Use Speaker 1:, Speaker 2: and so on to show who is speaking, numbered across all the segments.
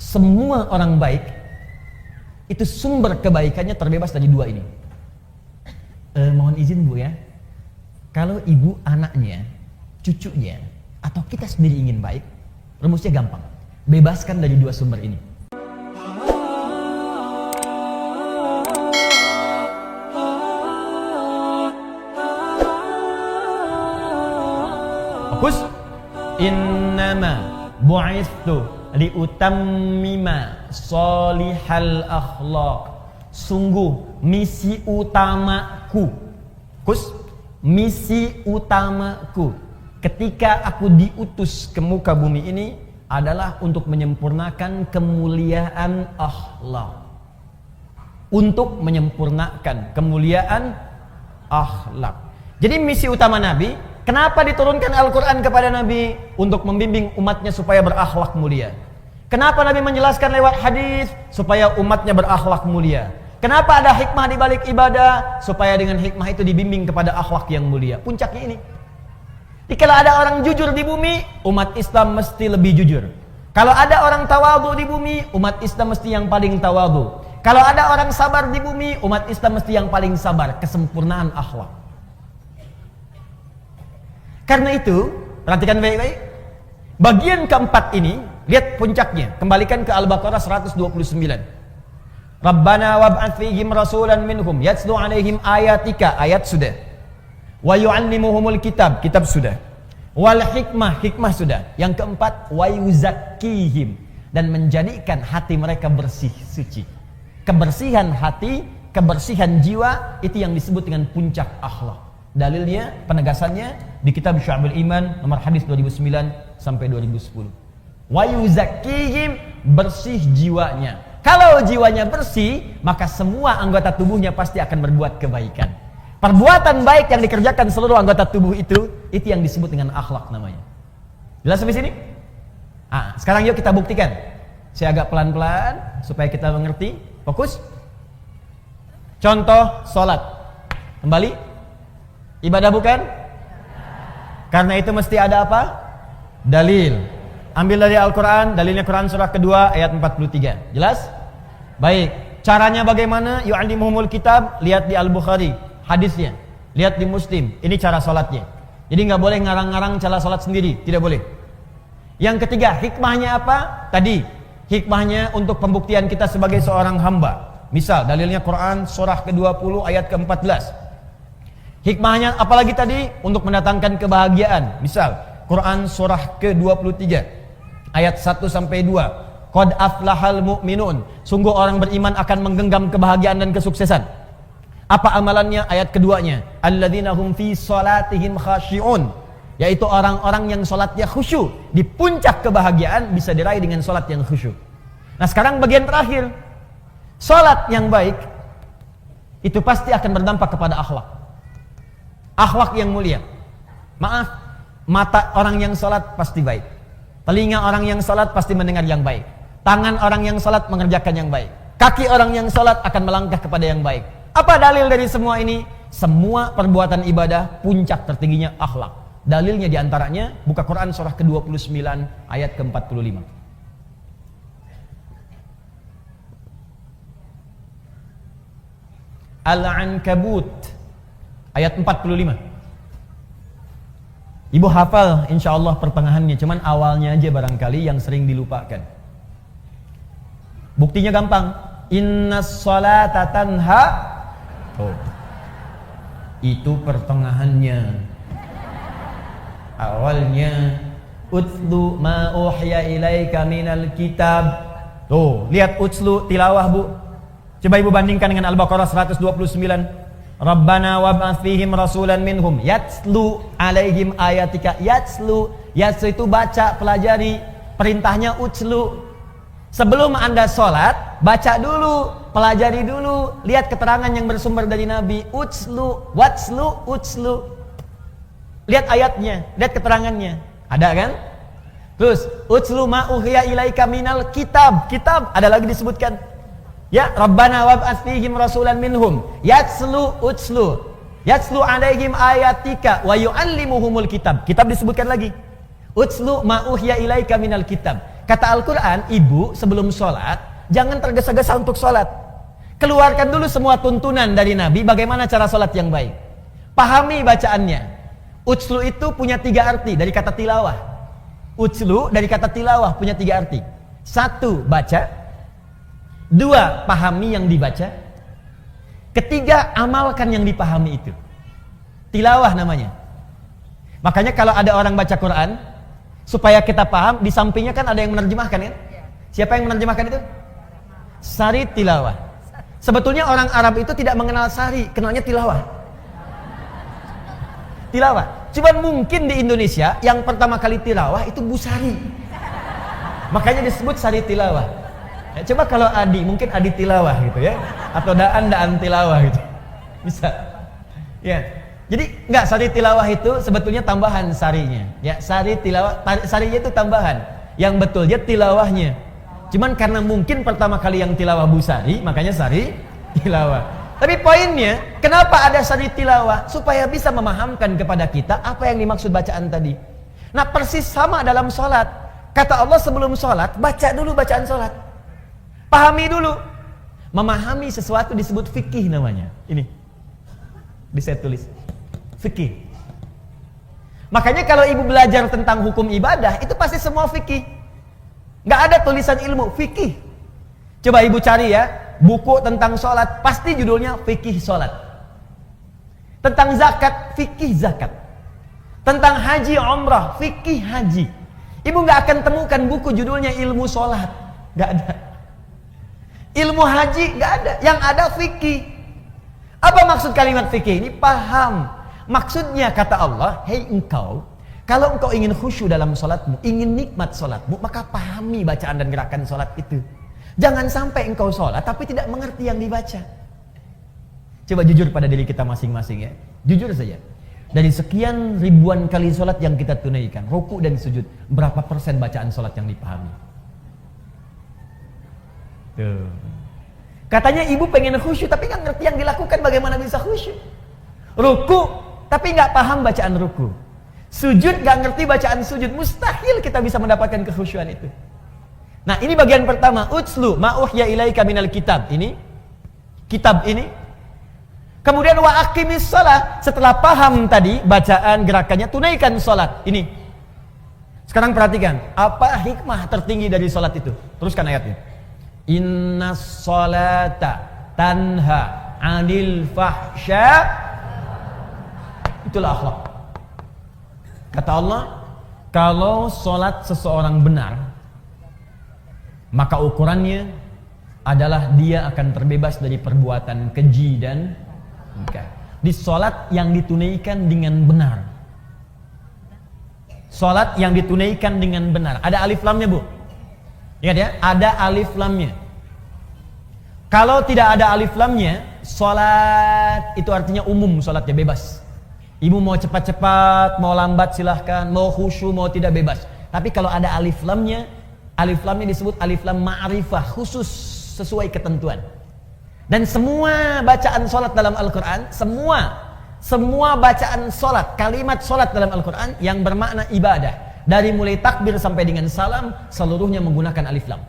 Speaker 1: semua orang baik itu sumber kebaikannya terbebas dari dua ini. Mohon izin Bu ya, kalau ibu anaknya, cucunya, atau kita sendiri ingin baik, rumusnya gampang, bebaskan dari dua sumber ini. Fokus. Innama bu'ithu liutammima solihal akhlaq. Sungguh misi utamaku, misi utamaku ketika aku diutus ke muka bumi ini adalah untuk menyempurnakan kemuliaan akhlak. Untuk menyempurnakan kemuliaan akhlak. Jadi misi utama Nabi, kenapa diturunkan Al-Quran kepada Nabi? Untuk membimbing umatnya supaya berakhlak mulia. Kenapa Nabi menjelaskan lewat hadis? Supaya umatnya berakhlak mulia. Kenapa ada hikmah di balik ibadah? Supaya dengan hikmah itu dibimbing kepada akhlak yang mulia. Puncaknya ini. Jika ada orang jujur di bumi, umat Islam mesti lebih jujur. Kalau ada orang tawadhu di bumi, umat Islam mesti yang paling tawadhu. Kalau ada orang sabar di bumi, umat Islam mesti yang paling sabar. Kesempurnaan akhlak. Karena itu, perhatikan baik-baik. Bagian keempat ini, lihat puncaknya. Kembalikan ke Al-Baqarah 129. Rabbana wab'ats fihim rasulan minhum yatslu 'alaihim ayatika, ayat sudah. Wa yu'allimuhumul kitab, kitab sudah. Wal hikmah, hikmah sudah. Yang keempat, wa yuzakkihim, dan menjadikan hati mereka bersih, suci. Kebersihan hati, kebersihan jiwa, itu yang disebut dengan puncak akhlak. Dalilnya, penegasannya di kitab Syu'abul Iman nomor hadis 2009 sampai 2010. Wa yuzakkihim, bersih jiwanya. Kalau jiwanya bersih, maka semua anggota tubuhnya pasti akan berbuat kebaikan. Perbuatan baik yang dikerjakan seluruh anggota tubuh itu yang disebut dengan akhlak namanya. Jelas sampai sini? Sekarang yuk kita buktikan. Saya agak pelan-pelan supaya kita mengerti. Fokus. Contoh sholat. Kembali. Ibadah bukan? Karena itu mesti ada apa? Dalil. Ambil dari Al-Quran. Dalilnya Quran surah kedua ayat 43. Jelas? Baik. Caranya bagaimana? Yu'allimuhumul kitab. Lihat di Al-Bukhari hadisnya. Lihat di Muslim. Ini cara sholatnya. Jadi nggak boleh ngarang-ngarang cara sholat sendiri. Tidak boleh. Yang ketiga, hikmahnya apa? Tadi hikmahnya untuk pembuktian kita sebagai seorang hamba. Misal dalilnya Quran surah ke-20 ayat ke-14. Hikmahnya apalagi tadi? Untuk mendatangkan kebahagiaan. Misal Quran surah ke-23 ayat 1 sampai 2. Qad aflahal mu'minun. Sungguh orang beriman akan menggenggam kebahagiaan dan kesuksesan. Apa amalannya? Ayat keduanya, alladzina hum fi salatihim khashi'un, yaitu orang-orang yang salatnya khusyuk. Di puncak kebahagiaan bisa diraih dengan salat yang khusyuk. Nah, sekarang bagian terakhir. Salat yang baik itu pasti akan berdampak kepada akhlak. Akhlak yang mulia. Maaf, mata orang yang salat pasti baik. Telinga orang yang salat pasti mendengar yang baik. Tangan orang yang salat mengerjakan yang baik. Kaki orang yang salat akan melangkah kepada yang baik. Apa dalil dari semua ini? Semua perbuatan ibadah puncak tertingginya akhlak. Dalilnya diantaranya buka Quran surah ke-29 ayat ke-45. Al-Ankabut ayat 45. Ibu hafal insyaallah pertengahannya, cuman awalnya aja barangkali yang sering dilupakan. Buktinya gampang. Innas sholata tanha. Itu pertengahannya. Awalnya utlu ma uhya ilaika minal kitab. Lihat utslu tilawah, Bu. Coba Ibu bandingkan dengan Al-Baqarah 129. Rabbana wab'ats fihim rasulan minhum yatslu alaihim ayatika. Yatslu itu baca, pelajari. Perintahnya utslu. Sebelum Anda sholat, baca dulu, pelajari dulu, lihat keterangan yang bersumber dari Nabi. Utslu, watslu, utslu. Lihat ayatnya, lihat keterangannya. Ada kan? Terus, utslu ma uhiya ilaika minal kitab. Kitab, ada lagi disebutkan. Ya, Rabbana wab'ats fihim rasulan minhum yatslu, utslu. Yatslu alaihim ayatika wa yu'allimuhumul kitab. Kitab disebutkan lagi. Utslu ma uhiya ilaika minal kitab. Kata Al-Quran, ibu sebelum sholat, jangan tergesa-gesa untuk sholat. Keluarkan dulu semua tuntunan dari Nabi, bagaimana cara sholat yang baik. Pahami bacaannya. Utslu itu punya 3 arti dari kata tilawah. Utslu dari kata tilawah punya 3 arti. 1, baca. 2, pahami yang dibaca. 3, amalkan yang dipahami itu. Tilawah namanya. Makanya kalau ada orang baca Quran, supaya kita paham, di sampingnya kan ada yang menerjemahkan kan? Siapa yang menerjemahkan itu? Sari tilawah. Sebetulnya orang Arab itu tidak mengenal sari, kenalnya tilawah. Tilawah. Cuman mungkin di Indonesia yang pertama kali tilawah itu Bu Sari. Makanya disebut sari tilawah. Ya, coba kalau Adi, mungkin Adi tilawah gitu ya, atau Daan tilawah gitu. Bisa. Ya. Jadi enggak, sari tilawah itu sebetulnya tambahan sarinya. Ya, sari tilawah, sarinya itu tambahan. Yang betulnya tilawahnya. Cuman karena mungkin pertama kali yang tilawah Bu Sari, makanya sari tilawah. Tapi poinnya, kenapa ada sari tilawah? Supaya bisa memahamkan kepada kita apa yang dimaksud bacaan tadi. Nah, persis sama dalam sholat. Kata Allah sebelum sholat, baca dulu bacaan sholat. Pahami dulu. Memahami sesuatu disebut fikih namanya. Ini. Bisa tulis. Fikih. Makanya kalau ibu belajar tentang hukum ibadah, itu pasti semua fikih. Nggak ada tulisan ilmu, fikih. Coba ibu cari ya, buku tentang sholat, pasti judulnya fikih sholat. Tentang zakat, fikih zakat. Tentang haji umrah, fikih haji. Ibu nggak akan temukan buku judulnya ilmu sholat. Nggak ada. Ilmu haji nggak ada. Yang ada fikih. Apa maksud kalimat fikih ini? Paham. Maksudnya kata Allah, hei engkau, kalau engkau ingin khusyuk dalam sholatmu, ingin nikmat sholatmu, maka pahami bacaan dan gerakan sholat itu. Jangan sampai engkau sholat tapi tidak mengerti yang dibaca. Coba jujur pada diri kita masing-masing ya. Jujur saja. Dari sekian ribuan kali sholat yang kita tunaikan, ruku dan sujud, berapa persen bacaan sholat yang dipahami? Tuh. Katanya ibu pengen khusyuk tapi nggak ngerti yang dilakukan, bagaimana bisa khusyuk? Ruku tapi nggak paham bacaan ruku. Sujud nggak ngerti bacaan sujud. Mustahil kita bisa mendapatkan kekhusyuan itu. Nah, ini bagian pertama. Utslu ma uhya ilaika minal kitab. Ini kitab ini. Kemudian wa aqimis shalah. Setelah paham tadi bacaan gerakannya, tunaikan salat. Ini. Sekarang perhatikan, apa hikmah tertinggi dari salat itu? Teruskan ayatnya. Innas salata tanha 'anil fahsya. Itulah akhlak. Kata Allah, kalau sholat seseorang benar, maka ukurannya adalah dia akan terbebas dari perbuatan keji dan mungkar. Di sholat yang ditunaikan dengan benar. Sholat yang ditunaikan dengan benar. Ada alif lamnya, Bu. Ingat ya, ada alif lamnya. Kalau tidak ada alif lamnya, sholat itu artinya umum, sholatnya bebas. Ibu mau cepat-cepat, mau lambat silahkan, mau khusyuk, mau tidak bebas. Tapi kalau ada alif lamnya disebut alif lam ma'rifah, khusus sesuai ketentuan. Dan semua bacaan sholat dalam Al-Quran, semua bacaan sholat, kalimat sholat dalam Al-Quran yang bermakna ibadah, dari mulai takbir sampai dengan salam, seluruhnya menggunakan alif lam.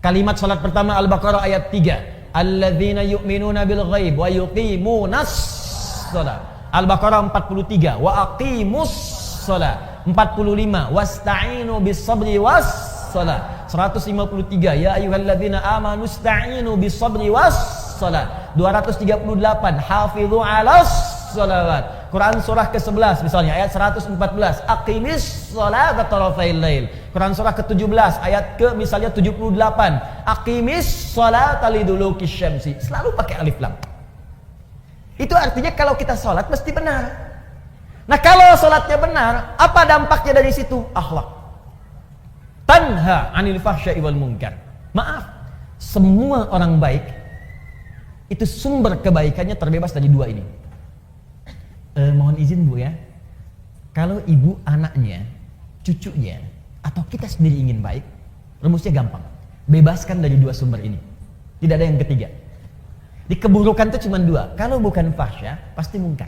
Speaker 1: Kalimat sholat pertama Al-Baqarah ayat 3, alladzina yu'minuna bil ghaib wa yuqimunas sholat. Al-Baqarah 43, wa aqimus shalah. 45, wasta'inu bis sabri was shalah. 153, ya ayyuhalladzina amanu ista'inu bis sabri was shalah. 238, hafizu 'alas shalawat. Quran surah ke-11 misalnya ayat 114, aqimis shalata tarafail lail. Quran surah ke-17 ayat ke misalnya 78, aqimis shalata liduluki syamsi. Selalu pakai alif lam. Itu artinya kalau kita sholat mesti benar. Nah, kalau sholatnya benar, apa dampaknya dari situ? Akhlak. Tanha 'anil fahsya'i wal munkar. Maaf, semua orang baik itu sumber kebaikannya terbebas dari dua ini. Mohon izin Bu ya. Kalau ibu anaknya, cucunya, atau kita sendiri ingin baik, rumusnya gampang. Bebaskan dari dua sumber ini. Tidak ada yang ketiga. Di keburukan itu cuma dua. Kalau bukan fahsya, pasti munkar.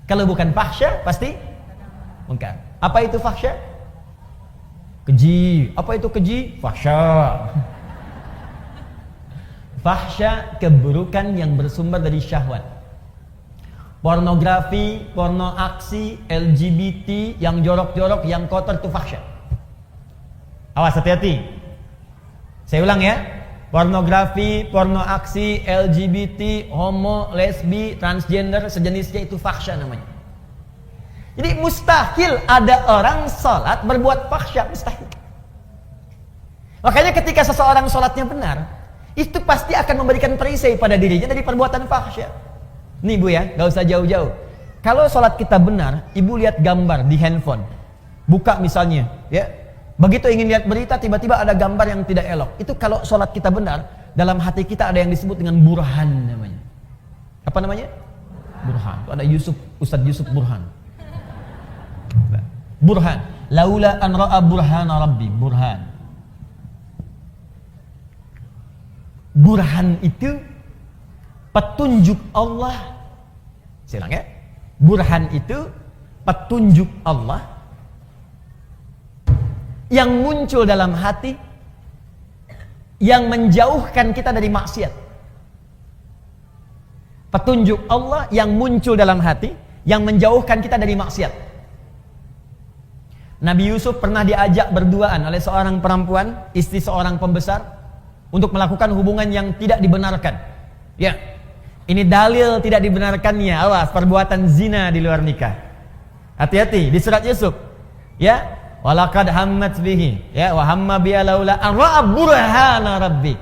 Speaker 1: Kalau bukan fahsya, pasti munkar. Apa itu fahsya? Keji. Apa itu keji? Fahsya. Fahsya, keburukan yang bersumber dari syahwat. Pornografi, porno aksi, LGBT, yang jorok-jorok, yang kotor itu fahsya. Awas, hati-hati. Saya ulang ya. Pornografi, porno aksi, LGBT, homo, lesbi, transgender, sejenisnya itu fahsya namanya. Jadi mustahil ada orang sholat berbuat fahsya, mustahil. Makanya ketika seseorang sholatnya benar, itu pasti akan memberikan perisai pada dirinya dari perbuatan fahsya. Nih Bu ya, gak usah jauh-jauh. Kalau sholat kita benar, ibu lihat gambar di handphone, buka misalnya, ya. Begitu ingin lihat berita, tiba-tiba ada gambar yang tidak elok. Itu kalau sholat kita benar, dalam hati kita ada yang disebut dengan burhan namanya. Apa namanya? Burhan. Itu ada Ustadz Yusuf Burhan. Burhan. Laula an ra'a burhana rabbi. Burhan. Burhan itu petunjuk Allah. Saya ulang ya. Burhan itu petunjuk Allah yang muncul dalam hati, yang menjauhkan kita dari maksiat. Petunjuk Allah yang muncul dalam hati, yang menjauhkan kita dari maksiat. Nabi Yusuf pernah diajak berduaan oleh seorang perempuan, istri seorang pembesar, untuk melakukan hubungan yang tidak dibenarkan. Ya, ini dalil tidak dibenarkannya. Awas, perbuatan zina di luar nikah. Hati-hati di surat Yusuf. Ya, walaqad hammat bihi, ya, wa hamma biha laula an ra'a burhana rabbi.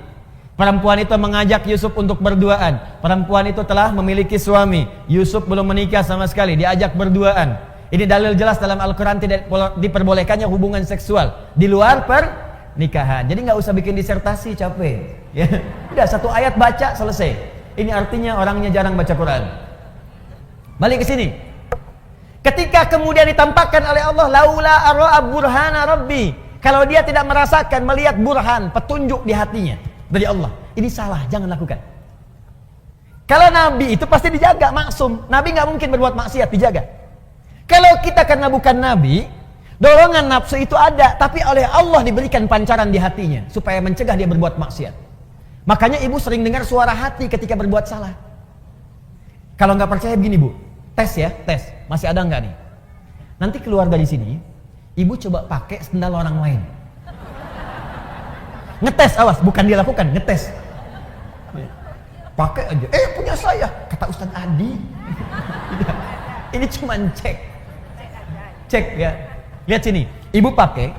Speaker 1: Perempuan itu mengajak Yusuf untuk berduaan. Perempuan itu telah memiliki suami. Yusuf belum menikah sama sekali, diajak berduaan. Ini dalil jelas dalam Al-Quran tidak diperbolehkannya hubungan seksual di luar pernikahan. Jadi nggak usah bikin disertasi, capek. Ya, udah satu ayat baca selesai. Ini artinya orangnya jarang baca Quran. Balik ke sini. Ketika kemudian ditampakkan oleh Allah, laula ara'a burhana rabbi. Kalau dia tidak merasakan, melihat burhan, petunjuk di hatinya dari Allah, ini salah, jangan lakukan. Kalau Nabi itu pasti dijaga, maksum. Nabi nggak mungkin berbuat maksiat, dijaga. Kalau kita karena bukan Nabi, dorongan nafsu itu ada, tapi oleh Allah diberikan pancaran di hatinya supaya mencegah dia berbuat maksiat. Makanya ibu sering dengar suara hati ketika berbuat salah. Kalau nggak percaya begini Bu, tes ya, tes. Masih ada nggak nih? Nanti keluar dari sini, ibu coba pakai sendal orang lain. Ngetes, awas, bukan dia lakukan, ngetes. Pakai aja, punya saya, kata Ustadz Adi. Ini cuma cek ya. Lihat sini, ibu pakai,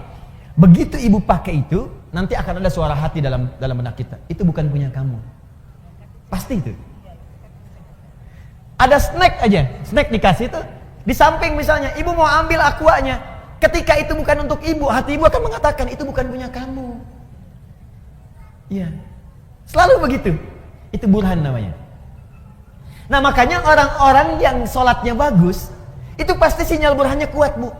Speaker 1: begitu ibu pakai itu, nanti akan ada suara hati dalam benak kita. Itu bukan punya kamu. Pasti itu. Ada snack aja, snack dikasih itu. Di samping misalnya, ibu mau ambil aquanya. Ketika itu bukan untuk ibu, hati ibu akan mengatakan, itu bukan punya kamu. Iya. Selalu begitu. Itu burhan namanya. Nah makanya orang-orang yang sholatnya bagus, itu pasti sinyal burhannya kuat Bu.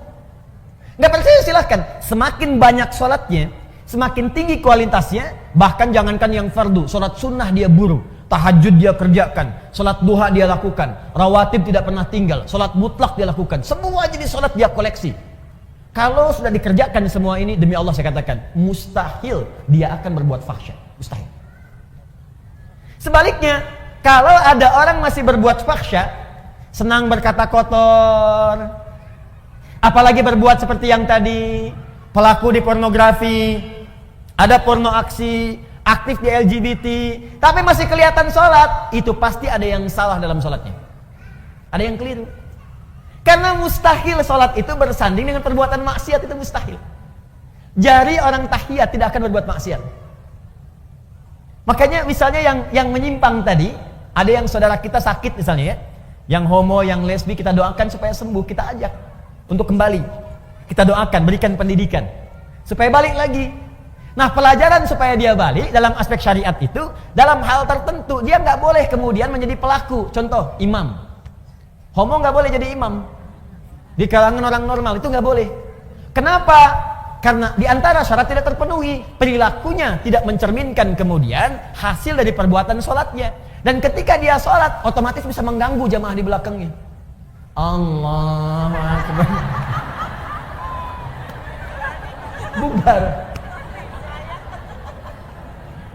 Speaker 1: Nggak percaya silahkan. Semakin banyak sholatnya, semakin tinggi kualitasnya. Bahkan jangankan yang fardu, sholat sunnah dia buru, tahajud dia kerjakan, sholat duha dia lakukan, rawatib tidak pernah tinggal, sholat mutlak dia lakukan, semua jenis sholat dia koleksi. Kalau sudah dikerjakan semua ini, demi Allah saya katakan, mustahil dia akan berbuat fahsya, mustahil. Sebaliknya, kalau ada orang masih berbuat fahsya, senang berkata kotor, apalagi berbuat seperti yang tadi, pelaku di pornografi, ada porno aksi, aktif di LGBT, tapi masih kelihatan sholat, itu pasti ada yang salah dalam sholatnya. Ada yang keliru. Karena mustahil sholat itu bersanding dengan perbuatan maksiat, itu mustahil. Jari orang tahiyat tidak akan berbuat maksiat. Makanya misalnya yang menyimpang tadi, ada yang saudara kita sakit misalnya ya, yang homo, yang lesbi, kita doakan supaya sembuh, kita ajak untuk kembali. Kita doakan, berikan pendidikan supaya balik lagi. Nah pelajaran supaya dia balik dalam aspek syariat itu, dalam hal tertentu dia nggak boleh kemudian menjadi pelaku. Contoh, imam. Homo nggak boleh jadi imam di kalangan orang normal, itu nggak boleh. Kenapa? Karena di antara syarat tidak terpenuhi, perilakunya tidak mencerminkan kemudian hasil dari perbuatan sholatnya. Dan ketika dia sholat, otomatis bisa mengganggu jamaah di belakangnya. Allahu Akbar. bubar.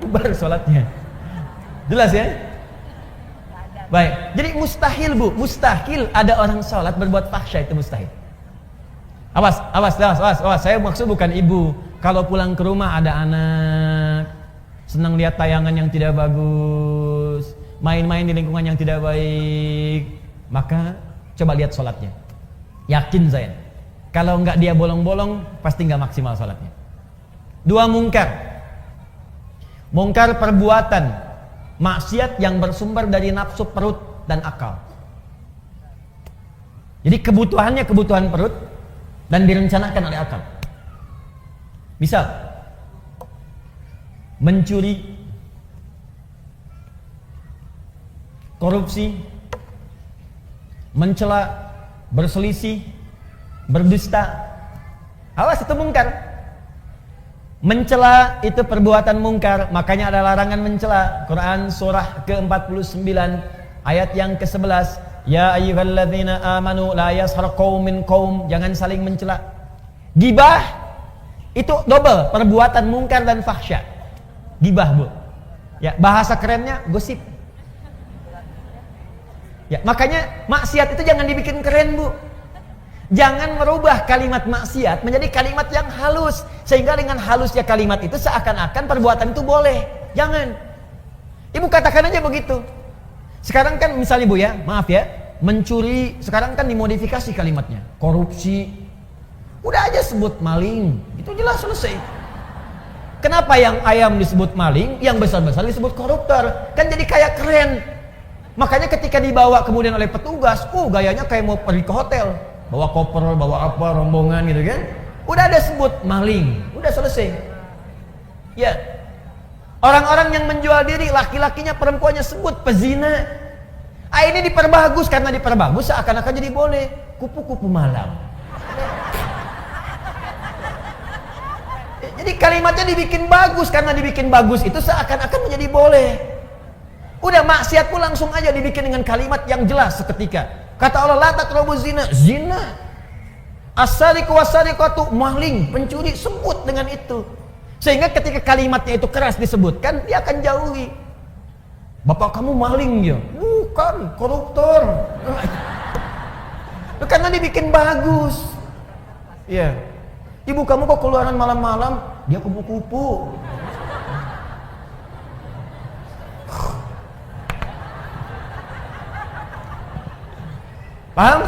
Speaker 1: Bubar sholatnya. Jelas ya? Baik, jadi mustahil Bu, mustahil ada orang sholat berbuat fahsya, itu mustahil. Awas, saya maksud bukan ibu. Kalau pulang ke rumah ada anak, senang lihat tayangan yang tidak bagus, main-main di lingkungan yang tidak baik, maka coba lihat sholatnya. Yakin saya, kalau enggak dia bolong-bolong, pasti enggak maksimal sholatnya. 2, mungkar. Mungkar perbuatan maksiat yang bersumber dari nafsu perut dan akal. Jadi kebutuhannya kebutuhan perut dan direncanakan oleh akal. Misal mencuri, korupsi, mencela, berselisih, berdusta. Awas, itu mungkar. Mencela itu perbuatan mungkar, makanya ada larangan mencela. Quran surah ke-49 ayat yang ke-11, ya ayyuhalladzina amanu la yashar qaumin qaum, jangan saling mencela. Gibah itu double, perbuatan mungkar dan fahsya. Gibah, Bu. Ya, bahasa kerennya gosip. Ya, makanya maksiat itu jangan dibikin keren, Bu. Jangan merubah kalimat maksiat menjadi kalimat yang halus, sehingga dengan halusnya kalimat itu seakan-akan perbuatan itu boleh. Jangan. Ibu katakan aja begitu. Sekarang kan misalnya Bu ya, maaf ya, mencuri sekarang kan dimodifikasi kalimatnya. Korupsi, udah aja sebut maling, itu jelas selesai. Kenapa yang ayam disebut maling, yang besar-besar disebut koruptor? Kan jadi kayak keren. Makanya ketika dibawa kemudian oleh petugas, gayanya kayak mau pergi ke hotel. Bawa koper, bawa apa, rombongan gitu kan. Udah ada sebut maling, udah selesai. Ya. Orang-orang yang menjual diri, laki-lakinya, perempuannya sebut pezina. Ini diperbagus, karena diperbagus seakan-akan jadi boleh. Kupu-kupu malam. Jadi kalimatnya dibikin bagus, karena dibikin bagus itu seakan-akan menjadi boleh. Udah, maksiat pun langsung aja dibikin dengan kalimat yang jelas seketika. Kata Allah, la taqrabu zina, zina. As-sariqu was-sariqatu, maling, pencuri, sebut dengan itu. Sehingga ketika kalimatnya itu keras disebutkan, dia akan jauhi. Bapak kamu maling ya? Bukan, koruptor. Karena dibikin bagus. Iya. Ibu kamu kok keluaran malam-malam? Dia kupu-kupu. Paham?